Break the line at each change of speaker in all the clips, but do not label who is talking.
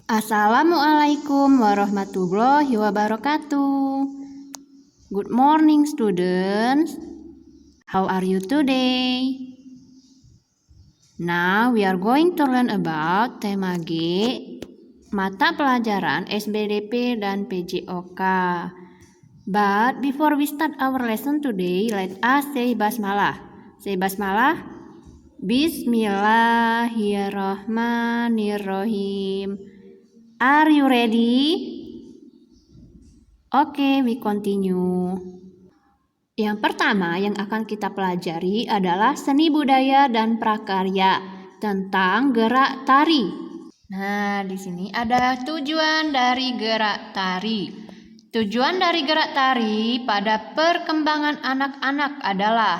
Assalamualaikum warahmatullahi wabarakatuh. Good morning, students. How are you today? Now we are going to learn about tema G, mata pelajaran SBDP dan PJOK. But before we start our lesson today, let us say basmalah. Say basmalah. Bismillahirrahmanirrahim. Are you ready? Oke, we continue. Yang pertama yang akan kita pelajari adalah seni budaya dan prakarya tentang gerak tari. Nah, di sini ada tujuan dari gerak tari. Tujuan dari gerak tari pada perkembangan anak-anak adalah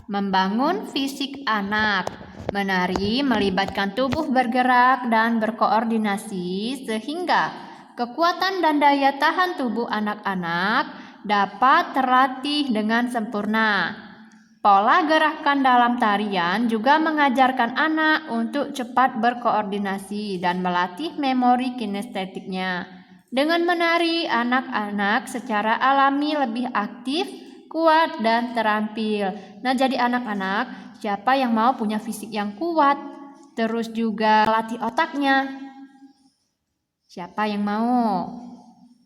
membangun fisik anak. Menari melibatkan tubuh bergerak dan berkoordinasi sehingga kekuatan dan daya tahan tubuh anak-anak dapat terlatih dengan sempurna. Pola gerakan dalam tarian juga mengajarkan anak untuk cepat berkoordinasi dan melatih memori kinestetiknya. Dengan menari, anak-anak secara alami lebih aktif, kuat, dan terampil. Nah, jadi anak-anak, siapa yang mau punya fisik yang kuat, terus juga latih otaknya? Siapa yang mau?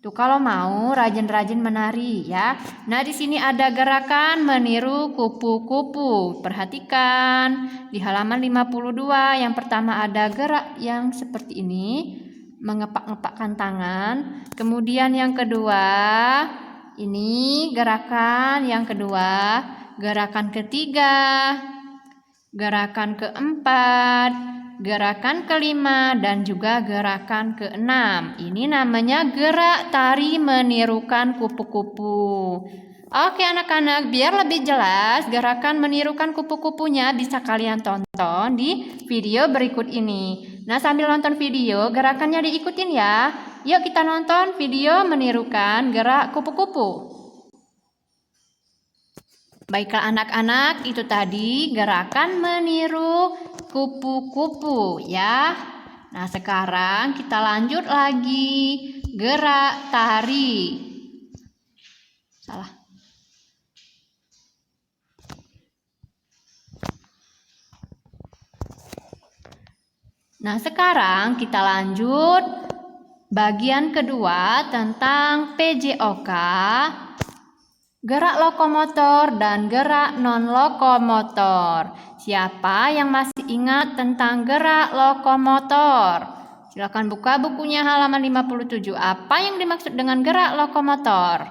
Tuh kalau mau rajin-rajin menari ya. Nah, di sini ada gerakan meniru kupu-kupu. Perhatikan di halaman 52 yang pertama ada gerak yang seperti ini, mengepak-ngepakkan tangan. Kemudian yang kedua, ini gerakan yang kedua, gerakan ketiga, gerakan keempat, gerakan kelima, dan juga gerakan keenam. Ini namanya gerak tari menirukan kupu-kupu. Oke anak-anak, biar lebih jelas gerakan menirukan kupu-kupunya bisa kalian tonton di video berikut ini. Nah, sambil nonton video, gerakannya diikutin ya. Yuk kita nonton video menirukan gerak kupu-kupu. Baiklah anak-anak, itu tadi gerakan meniru kupu-kupu ya. Nah, sekarang kita lanjut lagi gerak tari. Salah. Nah, sekarang kita lanjut bagian kedua tentang PJOK, gerak lokomotor dan gerak non-lokomotor. Siapa yang masih ingat tentang gerak lokomotor? Silakan buka bukunya halaman 57. Apa yang dimaksud dengan gerak lokomotor?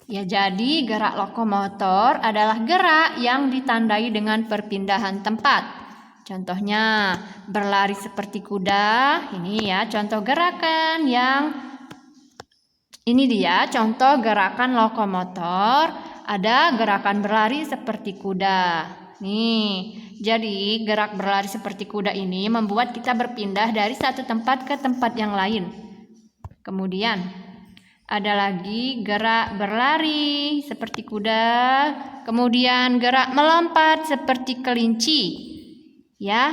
Ya, jadi gerak lokomotor adalah gerak yang ditandai dengan perpindahan tempat. Contohnya berlari seperti kuda. Ini ya contoh gerakan yang ini dia contoh gerakan lokomotor. Ada gerakan berlari seperti kuda. Nih, jadi gerak berlari seperti kuda ini membuat kita berpindah dari satu tempat ke tempat yang lain. Kemudian ada lagi gerak berlari seperti kuda. Kemudian gerak melompat seperti kelinci. Ya,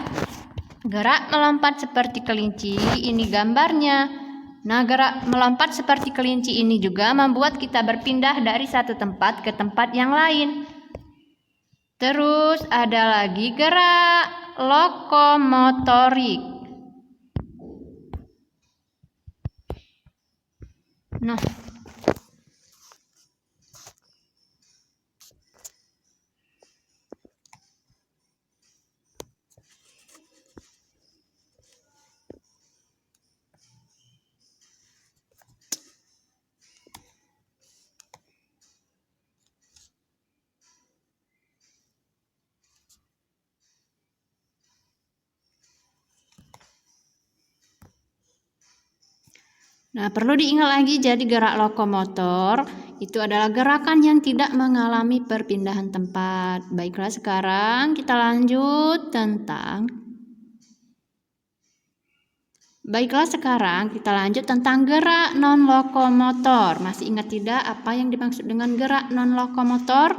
gerak melompat seperti kelinci, ini gambarnya. Nah, gerak melompat seperti kelinci ini juga membuat kita berpindah dari satu tempat ke tempat yang lain. Terus ada lagi gerak lokomotorik. Nah, perlu diingat lagi, jadi gerak lokomotor itu adalah gerakan yang tidak mengalami perpindahan tempat. Baiklah, sekarang kita lanjut tentang gerak non-lokomotor. Masih ingat tidak apa yang dimaksud dengan gerak non-lokomotor?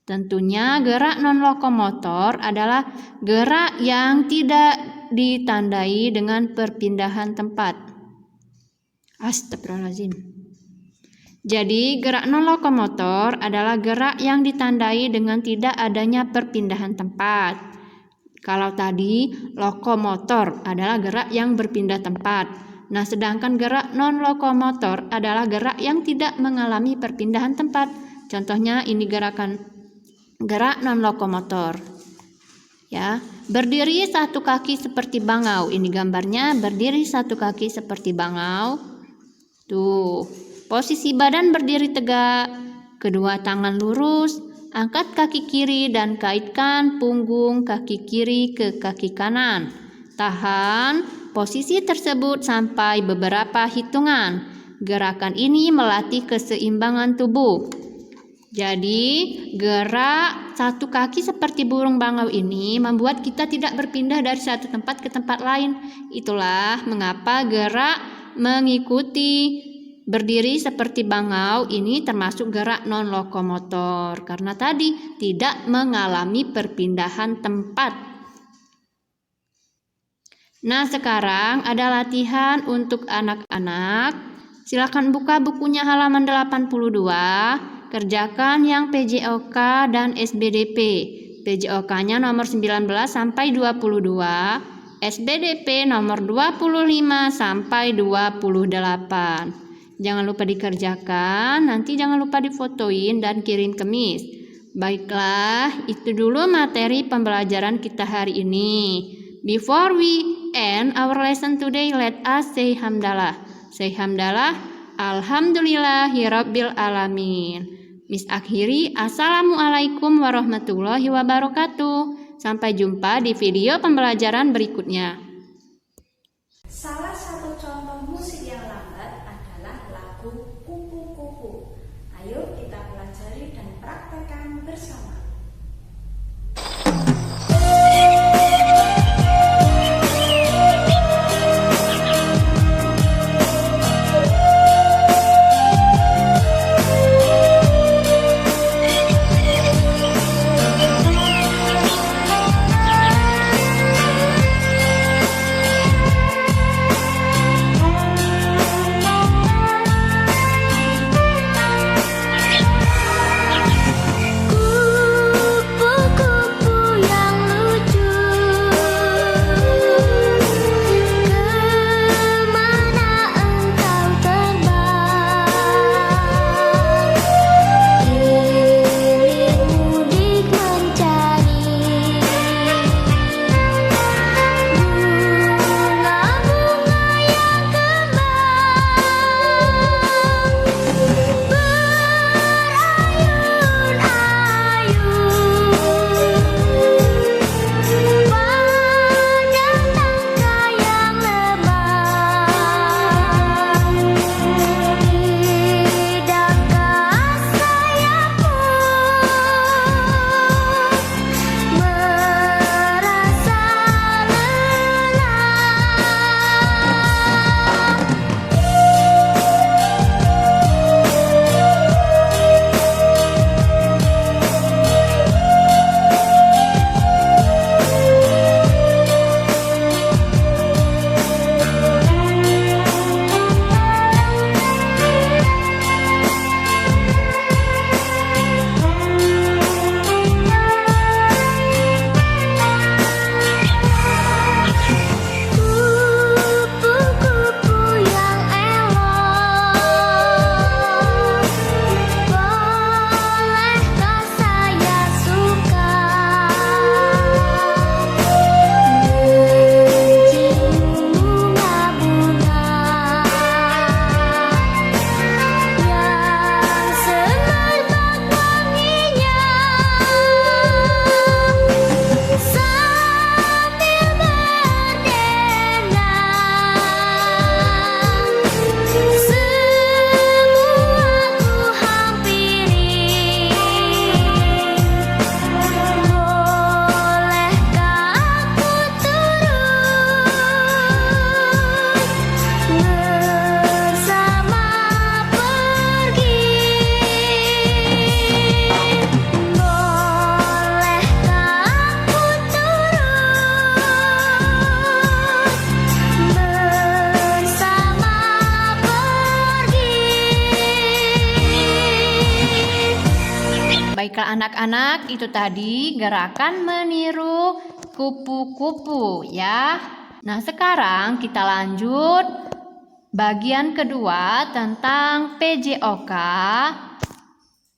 Tentunya gerak non-lokomotor adalah gerak yang tidak ditandai dengan perpindahan tempat. Astagfirullahaladzim. Jadi gerak non-lokomotor adalah gerak yang ditandai dengan tidak adanya perpindahan tempat. Kalau tadi lokomotor adalah gerak yang berpindah tempat. Nah, sedangkan gerak non-lokomotor adalah gerak yang tidak mengalami perpindahan tempat. Contohnya ini gerak non-lokomotor. Ya, berdiri satu kaki seperti bangau. Ini gambarnya berdiri satu kaki seperti bangau. Tuh, posisi badan berdiri tegak, kedua tangan lurus, angkat kaki kiri dan kaitkan punggung kaki kiri ke kaki kanan. Tahan posisi tersebut sampai beberapa hitungan. Gerakan ini melatih keseimbangan tubuh. Jadi, gerak satu kaki seperti burung bangau ini membuat kita tidak berpindah dari satu tempat ke tempat lain. Itulah mengapa gerak mengikuti berdiri seperti bangau ini termasuk gerak non-lokomotor, karena tadi tidak mengalami perpindahan tempat. Nah, sekarang ada latihan untuk anak-anak. Silakan buka bukunya halaman 82. Kerjakan yang PJOK dan SBDP. PJOK-nya nomor 19 sampai 22, SBDP nomor 25 sampai 28. Jangan lupa dikerjakan, nanti jangan lupa difotoin dan kirim ke Miss. Baiklah, itu dulu materi pembelajaran kita hari ini. Before we end our lesson today, let us say hamdalah. Say hamdalah, alhamdulillahirabbil alamin. Miss akhiri, assalamualaikum warahmatullahi wabarakatuh. Sampai jumpa di video pembelajaran berikutnya.
Salah satu contoh musik yang lambat adalah lagu Kupu-Kupu. Ayo kita pelajari dan praktekkan bersama.
Kupu-kupu yang
Baiklah anak-anak, itu tadi gerakan meniru kupu-kupu ya. Nah, sekarang kita lanjut bagian kedua tentang PJOK,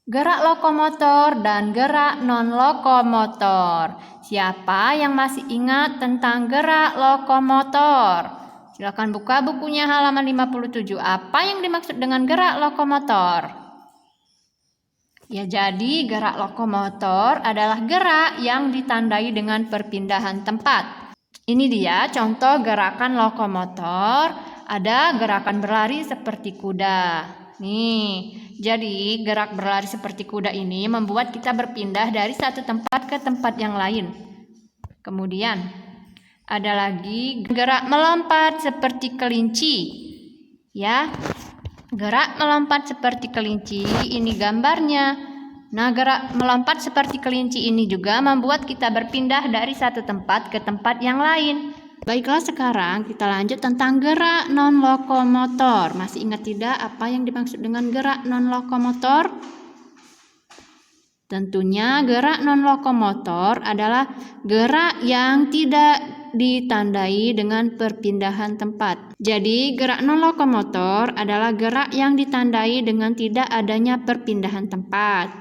gerak lokomotor dan gerak non-lokomotor. Siapa yang masih ingat tentang gerak lokomotor? Silakan buka bukunya halaman 57. Apa yang dimaksud dengan gerak lokomotor? Ya, jadi gerak lokomotor adalah gerak yang ditandai dengan perpindahan tempat. Ini dia contoh gerakan lokomotor. Ada gerakan berlari seperti kuda. Nih, jadi gerak berlari seperti kuda ini membuat kita berpindah dari satu tempat ke tempat yang lain. Kemudian ada lagi gerak melompat seperti kelinci. Ya, gerak melompat seperti kelinci, ini gambarnya. Nah, gerak melompat seperti kelinci ini juga membuat kita berpindah dari satu tempat ke tempat yang lain. Baiklah, sekarang kita lanjut tentang gerak non-lokomotor. Masih ingat tidak apa yang dimaksud dengan gerak non-lokomotor? Tentunya gerak non-lokomotor adalah gerak yang tidak ditandai dengan perpindahan tempat. Jadi, gerak non-lokomotor adalah gerak yang ditandai dengan tidak adanya perpindahan tempat.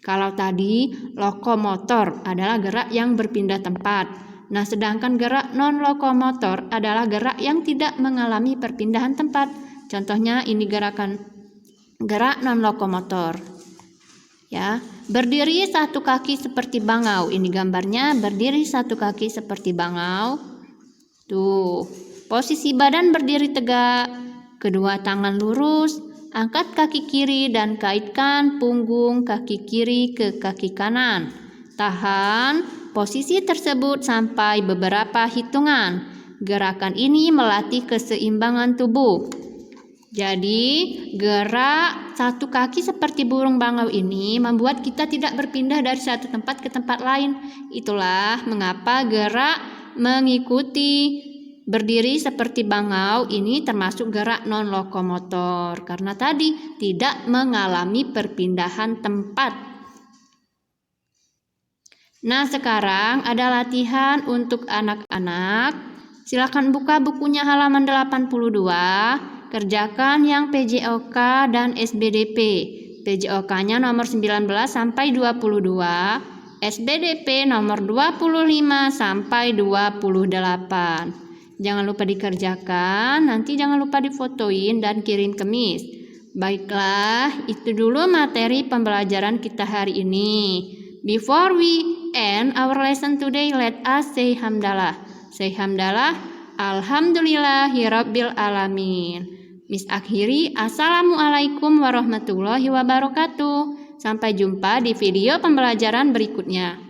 Kalau tadi lokomotor adalah gerak yang berpindah tempat. Nah, sedangkan gerak non-lokomotor adalah gerak yang tidak mengalami perpindahan tempat. Contohnya ini gerakan gerak non-lokomotor. Ya, berdiri satu kaki seperti bangau. Ini gambarnya berdiri satu kaki seperti bangau. Tuh, posisi badan berdiri tegak, kedua tangan lurus, angkat kaki kiri dan kaitkan punggung kaki kiri ke kaki kanan. Tahan posisi tersebut sampai beberapa hitungan. Gerakan ini melatih keseimbangan tubuh. Jadi, gerak satu kaki seperti burung bangau ini membuat kita tidak berpindah dari satu tempat ke tempat lain. Itulah mengapa gerak mengikuti berdiri seperti bangau ini termasuk gerak non-lokomotor, karena tadi tidak mengalami perpindahan tempat. Nah, sekarang ada latihan untuk anak-anak. Silakan buka bukunya halaman 82. Kerjakan yang PJOK dan SBDP. PJOK-nya nomor 19 sampai 22, SBDP nomor 25 sampai 28. Jangan lupa dikerjakan, nanti jangan lupa difotoin dan kirim ke Miss. Baiklah, itu dulu materi pembelajaran kita hari ini. Before we end our lesson today, let us say hamdalah. Say hamdalah, alhamdulillahirabbil alamin. Miss akhiri, assalamualaikum warahmatullahi wabarakatuh. Sampai jumpa di video pembelajaran berikutnya.